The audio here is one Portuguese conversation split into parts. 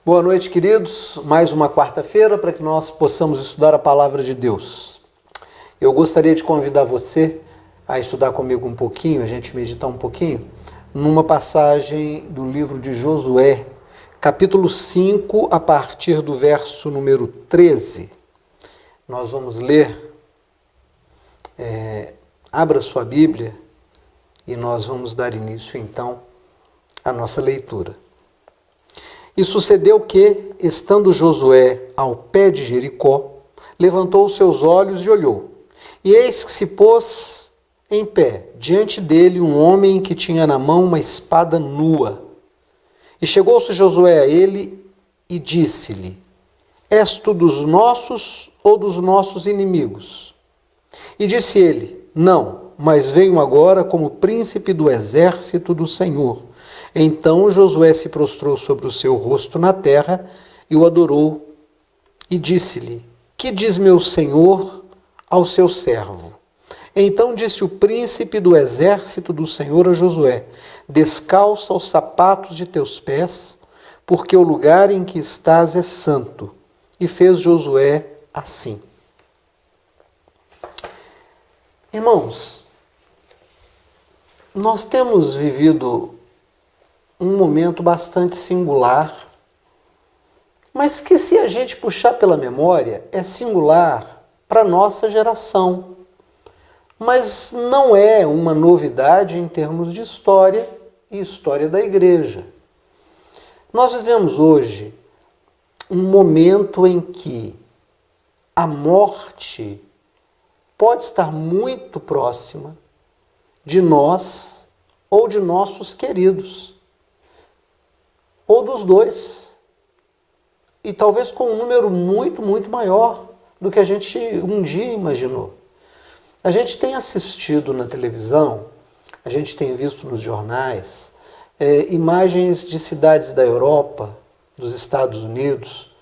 Boa noite, queridos. Mais uma quarta-feira para que nós possamos estudar a Palavra de Deus. Eu gostaria de convidar você a estudar comigo um pouquinho, a gente meditar um pouquinho, numa passagem do livro de Josué, capítulo 5, a partir do verso número 13. Nós vamos ler, abra sua Bíblia e nós vamos dar início então à nossa leitura. E sucedeu que, estando Josué ao pé de Jericó, levantou os seus olhos e olhou. E eis que se pôs em pé diante dele um homem que tinha na mão uma espada nua. E chegou-se Josué a ele e disse-lhe: És tu dos nossos ou dos nossos inimigos? E disse ele: Não, mas venho agora como príncipe do exército do Senhor. Então Josué se prostrou sobre o seu rosto na terra e o adorou. E disse-lhe: Que diz meu senhor ao seu servo? Então disse o príncipe do exército do Senhor a Josué: Descalça os sapatos de teus pés, porque o lugar em que estás é santo. E fez Josué assim. Irmãos, nós temos vivido um momento bastante singular, mas que, se a gente puxar pela memória, é singular para a nossa geração. Mas não é uma novidade em termos de história e história da igreja. Nós vivemos hoje um momento em que a morte pode estar muito próxima de nós ou de nossos queridos. Ou dos dois. E talvez com um número muito, muito maior do que a gente um dia imaginou. A gente tem assistido na televisão, a gente tem visto nos jornais, imagens de cidades da Europa, dos Estados Unidos,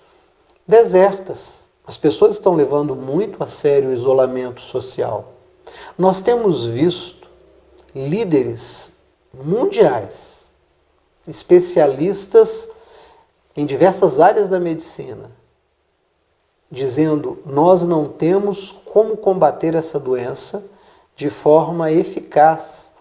desertas. As pessoas estão levando muito a sério o isolamento social. Nós temos visto líderes mundiais, especialistas em diversas áreas da medicina, dizendo: nós não temos como combater essa doença de forma eficaz.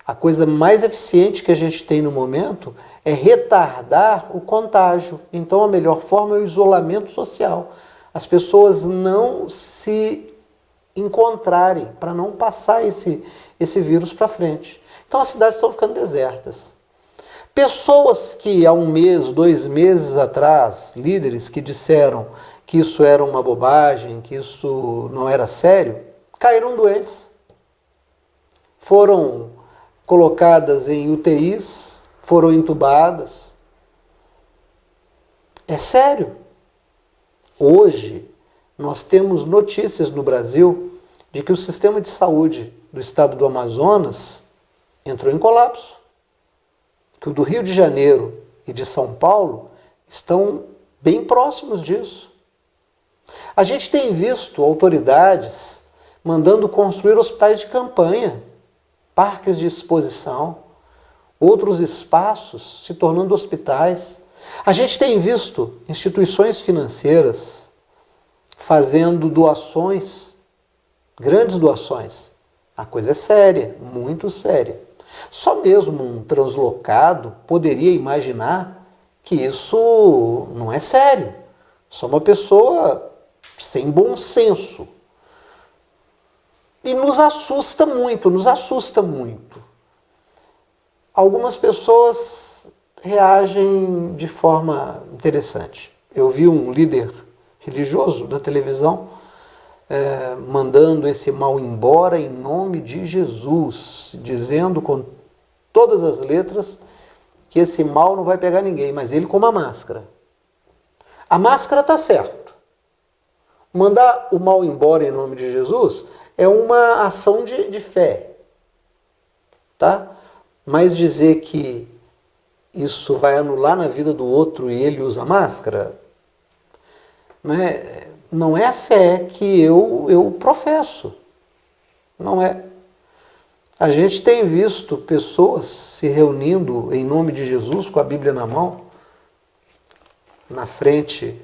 A coisa mais eficiente que a gente tem no momento é retardar o contágio. Então a melhor forma é o isolamento social. As pessoas não se encontrarem para não passar esse vírus para frente. Então as cidades estão ficando desertas. Pessoas que há um mês, 2 meses atrás, líderes que disseram que isso era uma bobagem, que isso não era sério, caíram doentes. Foram colocadas em UTIs, foram entubadas. É sério. Hoje, nós temos notícias no Brasil de que o sistema de saúde do estado do Amazonas entrou em colapso. Que o do Rio de Janeiro e de São Paulo estão bem próximos disso. A gente tem visto autoridades mandando construir hospitais de campanha, parques de exposição, outros espaços se tornando hospitais. A gente tem visto instituições financeiras fazendo doações, grandes doações. A coisa é séria, muito séria. Só mesmo um translocado poderia imaginar que isso não é sério. Só uma pessoa sem bom senso. E nos assusta muito, nos assusta muito. Algumas pessoas reagem de forma interessante. Eu vi um líder religioso na televisão mandando esse mal embora em nome de Jesus, dizendo com todas as letras que esse mal não vai pegar ninguém, mas ele com uma máscara. A máscara está certo. Mandar o mal embora em nome de Jesus é uma ação de fé, tá? Mas dizer que isso vai anular na vida do outro e ele usa máscara, né? Não é a fé que eu professo. Não é. A gente tem visto pessoas se reunindo em nome de Jesus com a Bíblia na mão, na frente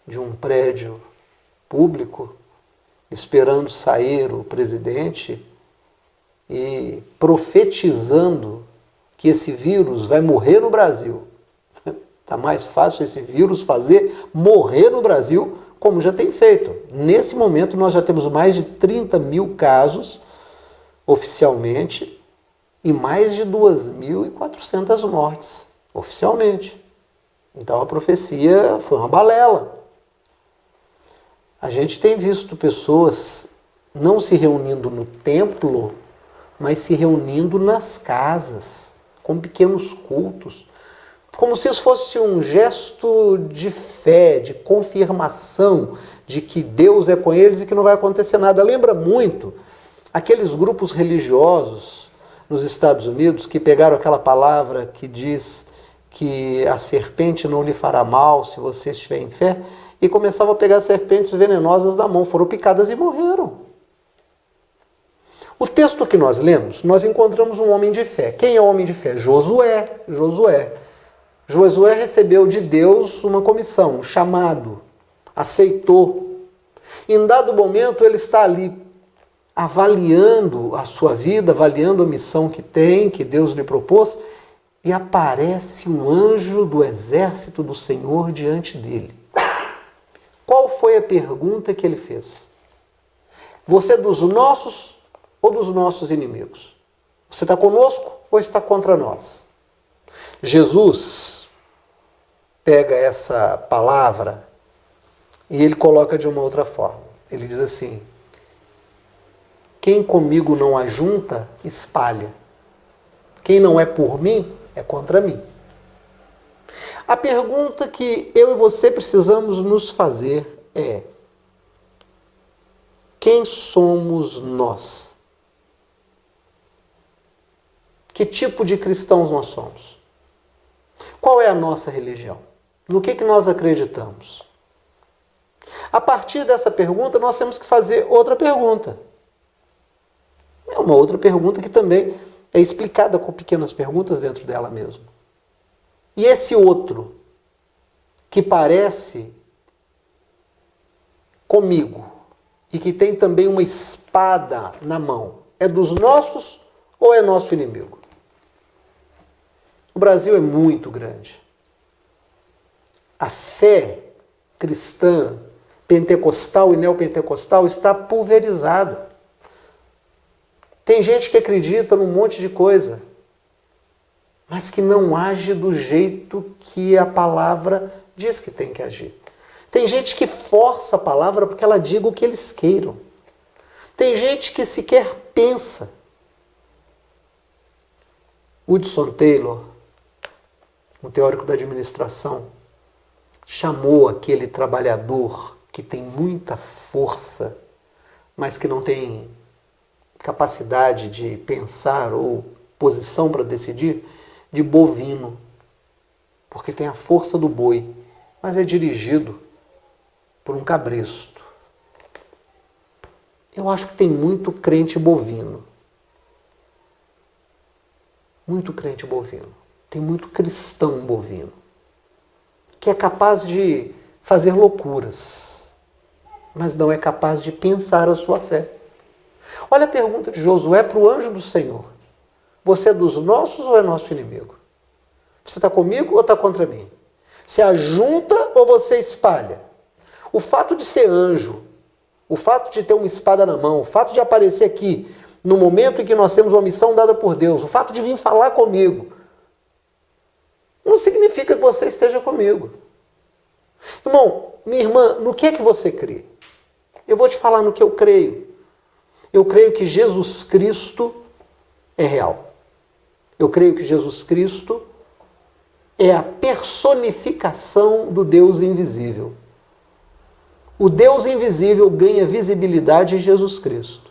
de um prédio público, esperando sair o presidente e profetizando que esse vírus vai morrer no Brasil. Está mais fácil esse vírus fazer morrer no Brasil, como já tem feito. Nesse momento nós já temos mais de 30 mil casos oficialmente e mais de 2.400 mortes oficialmente. Então a profecia foi uma balela. A gente tem visto pessoas não se reunindo no templo, mas se reunindo nas casas, com pequenos cultos, como se isso fosse um gesto de fé, de confirmação de que Deus é com eles e que não vai acontecer nada. Lembra muito aqueles grupos religiosos nos Estados Unidos que pegaram aquela palavra que diz que a serpente não lhe fará mal se você estiver em fé, e começavam a pegar serpentes venenosas na mão, foram picadas e morreram. O texto que nós lemos, nós encontramos um homem de fé. Quem é o homem de fé? Josué. Josué recebeu de Deus uma comissão, um chamado, aceitou. Em dado momento ele está ali avaliando a sua vida, avaliando a missão que tem, que Deus lhe propôs, e aparece um anjo do exército do Senhor diante dele. Qual foi a pergunta que ele fez? Você é dos nossos ou dos nossos inimigos? Você está conosco ou está contra nós? Jesus pega essa palavra e ele coloca de uma outra forma. Ele diz assim: quem comigo não ajunta, espalha. Quem não é por mim, é contra mim. A pergunta que eu e você precisamos nos fazer é: quem somos nós? Que tipo de cristãos nós somos? Qual é a nossa religião? No que nós acreditamos? A partir dessa pergunta, nós temos que fazer outra pergunta. É uma outra pergunta que também é explicada com pequenas perguntas dentro dela mesmo. E esse outro, que parece comigo e que tem também uma espada na mão, é dos nossos ou é nosso inimigo? O Brasil é muito grande. A fé cristã, pentecostal e neopentecostal está pulverizada. Tem gente que acredita num monte de coisa, mas que não age do jeito que a palavra diz que tem que agir. Tem gente que força a palavra porque ela diga o que eles queiram. Tem gente que sequer pensa. Hudson Taylor, um teórico da administração, chamou aquele trabalhador que tem muita força, mas que não tem capacidade de pensar ou posição para decidir, de bovino, porque tem a força do boi, mas é dirigido por um cabresto. Eu acho que tem muito crente bovino. Muito crente bovino. Tem muito cristão bovino, que é capaz de fazer loucuras, mas não é capaz de pensar a sua fé. Olha a pergunta de Josué para o anjo do Senhor. Você é dos nossos ou é nosso inimigo? Você está comigo ou está contra mim? Você ajunta ou você espalha? O fato de ser anjo, o fato de ter uma espada na mão, o fato de aparecer aqui no momento em que nós temos uma missão dada por Deus, o fato de vir falar comigo, não significa que você esteja comigo. Irmão, minha irmã, no que é que você crê? Eu vou te falar no que eu creio. Eu creio que Jesus Cristo é real. Eu creio que Jesus Cristo é a personificação do Deus invisível. O Deus invisível ganha visibilidade em Jesus Cristo.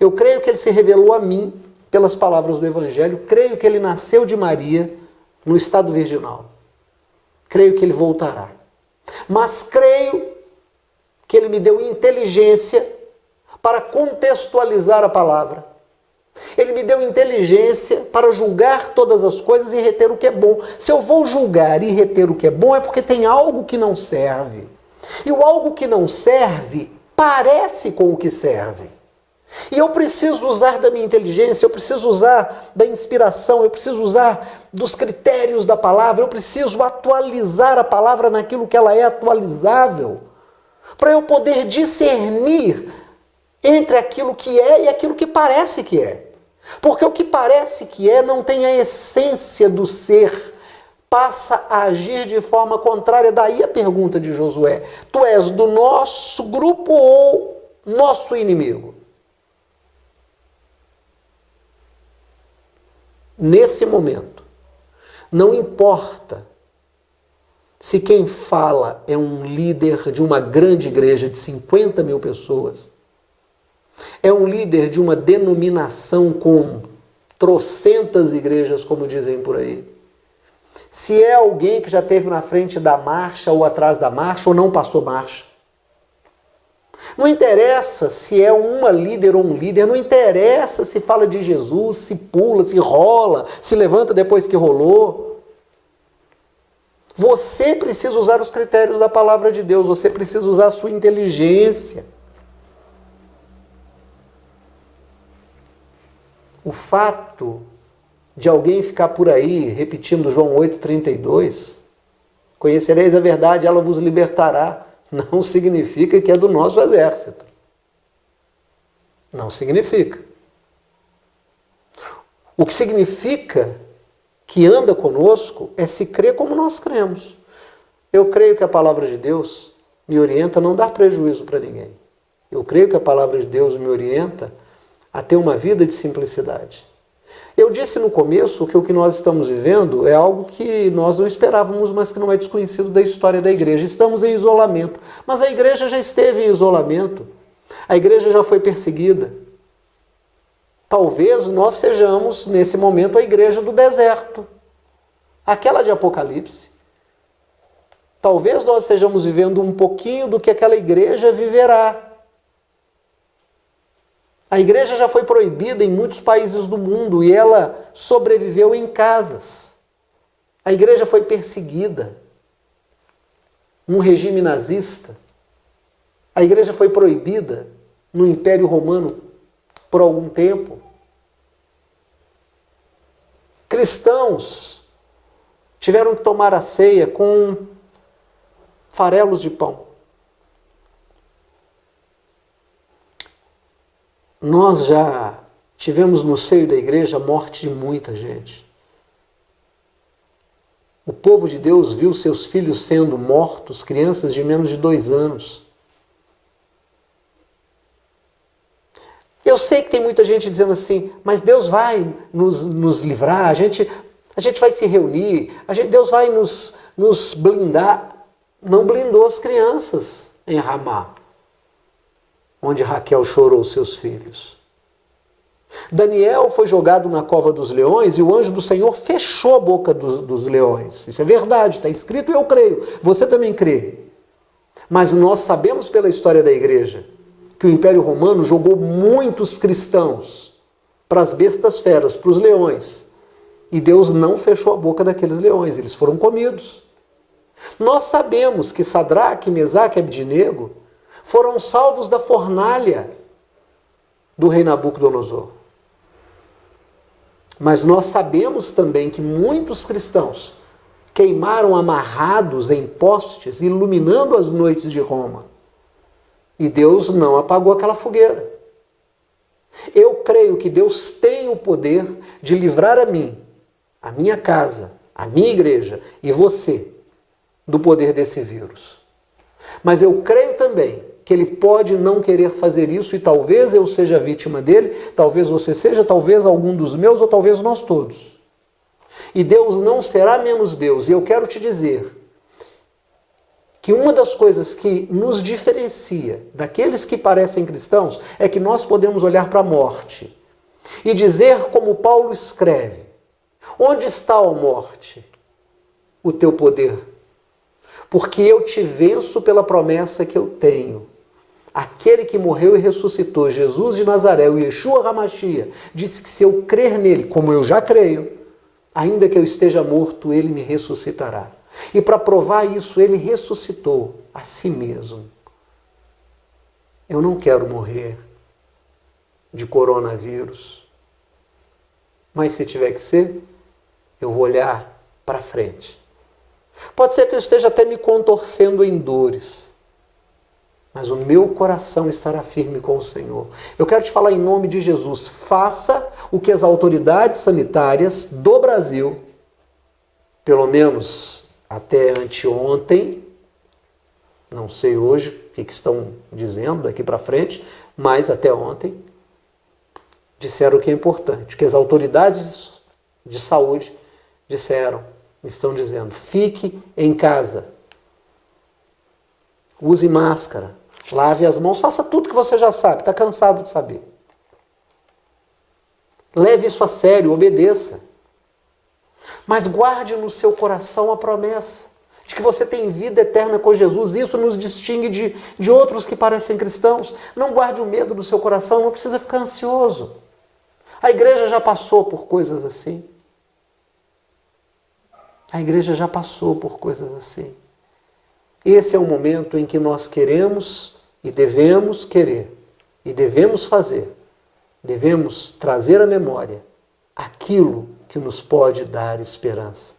Eu creio que ele se revelou a mim pelas palavras do Evangelho. Creio que ele nasceu de Maria no estado virginal. Creio que ele voltará. Mas creio que ele me deu inteligência para contextualizar a palavra. Ele me deu inteligência para julgar todas as coisas e reter o que é bom. Se eu vou julgar e reter o que é bom, é porque tem algo que não serve. E o algo que não serve parece com o que serve. E eu preciso usar da minha inteligência, eu preciso usar da inspiração, eu preciso usar dos critérios da palavra, eu preciso atualizar a palavra naquilo que ela é atualizável, para eu poder discernir entre aquilo que é e aquilo que parece que é. Porque o que parece que é não tem a essência do ser, passa a agir de forma contrária. Daí a pergunta de Josué: tu és do nosso grupo ou nosso inimigo? Nesse momento, não importa se quem fala é um líder de uma grande igreja de 50 mil pessoas, é um líder de uma denominação com trocentas igrejas, como dizem por aí, se é alguém que já esteve na frente da marcha ou atrás da marcha ou não passou marcha. Não interessa se é uma líder ou um líder, não interessa se fala de Jesus, se pula, se rola, se levanta depois que rolou. Você precisa usar os critérios da palavra de Deus, você precisa usar a sua inteligência. O fato de alguém ficar por aí repetindo João 8,32, conhecereis a verdade, ela vos libertará, não significa que é do nosso exército. Não significa. O que significa que anda conosco é se crer como nós cremos. Eu creio que a palavra de Deus me orienta a não dar prejuízo para ninguém. Eu creio que a palavra de Deus me orienta a ter uma vida de simplicidade. Eu disse no começo que o que nós estamos vivendo é algo que nós não esperávamos, mas que não é desconhecido da história da igreja. Estamos em isolamento, mas a igreja já esteve em isolamento. A igreja já foi perseguida. Talvez nós sejamos, nesse momento, a igreja do deserto. Aquela de Apocalipse. Talvez nós estejamos vivendo um pouquinho do que aquela igreja viverá. A igreja já foi proibida em muitos países do mundo e ela sobreviveu em casas. A igreja foi perseguida num regime nazista. A igreja foi proibida no Império Romano por algum tempo. Cristãos tiveram que tomar a ceia com farelos de pão. Nós já tivemos no seio da igreja a morte de muita gente. O povo de Deus viu seus filhos sendo mortos, crianças de menos de 2 anos. Eu sei que tem muita gente dizendo assim, mas Deus vai nos livrar, a gente vai se reunir, Deus vai nos blindar. Não blindou as crianças em Ramá, onde Raquel chorou seus filhos. Daniel foi jogado na cova dos leões e o anjo do Senhor fechou a boca dos leões. Isso é verdade, está escrito e eu creio. Você também crê. Mas nós sabemos pela história da igreja que o Império Romano jogou muitos cristãos para as bestas feras, para os leões. E Deus não fechou a boca daqueles leões, eles foram comidos. Nós sabemos que Sadraque, Mesaque e Abdinego foram salvos da fornalha do rei Nabucodonosor. Mas nós sabemos também que muitos cristãos queimaram amarrados em postes, iluminando as noites de Roma. E Deus não apagou aquela fogueira. Eu creio que Deus tem o poder de livrar a mim, a minha casa, a minha igreja e você do poder desse vírus. Mas eu creio também que Ele pode não querer fazer isso e talvez eu seja vítima dele, talvez você seja, talvez algum dos meus ou talvez nós todos. E Deus não será menos Deus. E eu quero te dizer que uma das coisas que nos diferencia daqueles que parecem cristãos é que nós podemos olhar para a morte e dizer como Paulo escreve: onde está, ó morte, o teu poder? Porque eu te venço pela promessa que eu tenho. aquele que morreu e ressuscitou, Jesus de Nazaré, o Yeshua HaMashiach, disse que se eu crer nele, como eu já creio, ainda que eu esteja morto, ele me ressuscitará. E para provar isso, ele ressuscitou a si mesmo. Eu não quero morrer de coronavírus, mas se tiver que ser, eu vou olhar para frente. Pode ser que eu esteja até me contorcendo em dores, mas o meu coração estará firme com o Senhor. Eu quero te falar em nome de Jesus, faça o que as autoridades sanitárias do Brasil, pelo menos até anteontem, não sei hoje o que estão dizendo daqui para frente, mas até ontem, disseram que é importante, que as autoridades de saúde estão dizendo, fique em casa, use máscara, lave as mãos, faça tudo que você já sabe, está cansado de saber. Leve isso a sério, obedeça. Mas guarde no seu coração a promessa de que você tem vida eterna com Jesus. Isso nos distingue de outros que parecem cristãos. Não guarde o medo no seu coração, não precisa ficar ansioso. A igreja já passou por coisas assim. A igreja já passou por coisas assim. Esse é o momento em que nós queremos e devemos querer, e devemos fazer, devemos trazer à memória aquilo que nos pode dar esperança.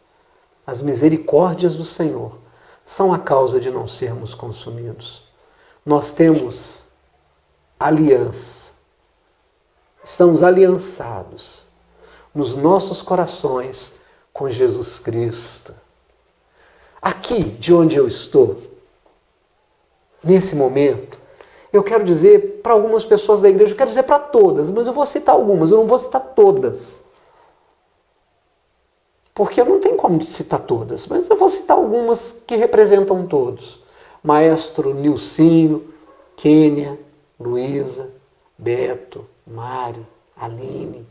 As misericórdias do Senhor são a causa de não sermos consumidos. Nós temos aliança, estamos aliançados nos nossos corações com Jesus Cristo. Aqui, de onde eu estou, nesse momento, eu quero dizer para algumas pessoas da igreja, eu quero dizer para todas, mas eu vou citar algumas, eu não vou citar todas. Porque não tem como citar todas, mas eu vou citar algumas que representam todos. Maestro Nilcinho, Kênia, Luísa, Beto, Mari, Aline,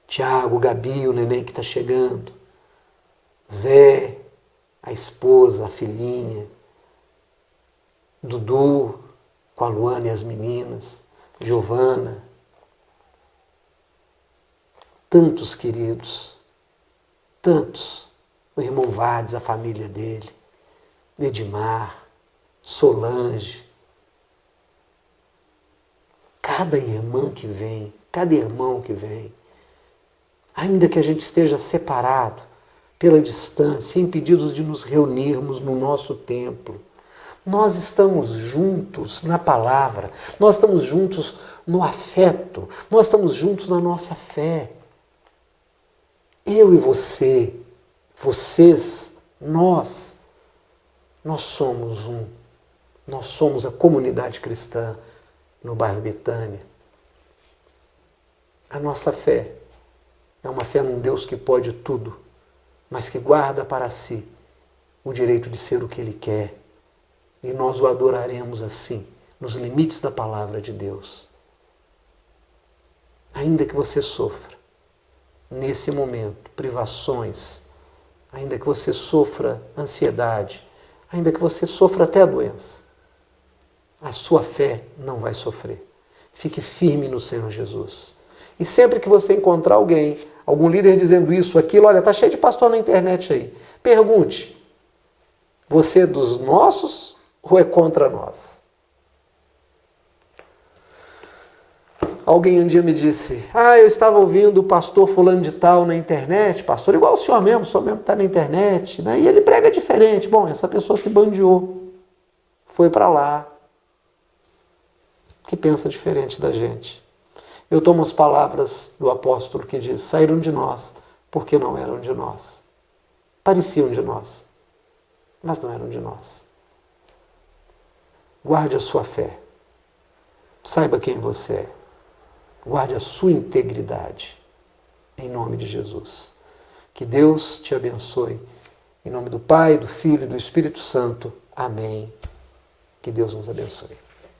Tiago, Gabi, o neném que está chegando, Zé, a esposa, a filhinha, Dudu, com a Luana e as meninas, Giovana, tantos queridos, tantos, o irmão Vades, a família dele, Edmar, Solange, cada irmã que vem, cada irmão que vem, ainda que a gente esteja separado pela distância, impedidos de nos reunirmos no nosso templo, nós estamos juntos na palavra, nós estamos juntos no afeto, nós estamos juntos na nossa fé. Eu e você, vocês, nós somos um. Nós somos a comunidade cristã no bairro Betânia. A nossa fé é uma fé num Deus que pode tudo, mas que guarda para si o direito de ser o que Ele quer. E nós o adoraremos assim, nos limites da palavra de Deus. Ainda que você sofra, nesse momento, privações, ainda que você sofra ansiedade, ainda que você sofra até a doença, a sua fé não vai sofrer. Fique firme no Senhor Jesus. E sempre que você encontrar alguém, algum líder dizendo isso, aquilo, olha, está cheio de pastor na internet aí, pergunte, você é dos nossos ou é contra nós? Alguém um dia me disse, eu estava ouvindo o pastor fulano de tal na internet, pastor igual o senhor mesmo está na internet, né? E ele prega diferente. Bom, essa pessoa se bandiou, foi para lá, que pensa diferente da gente. Eu tomo as palavras do apóstolo que diz, saíram de nós porque não eram de nós. Pareciam de nós, mas não eram de nós. Guarde a sua fé. Saiba quem você é. Guarde a sua integridade. Em nome de Jesus. Que Deus te abençoe. Em nome do Pai, do Filho e do Espírito Santo. Amém. Que Deus nos abençoe.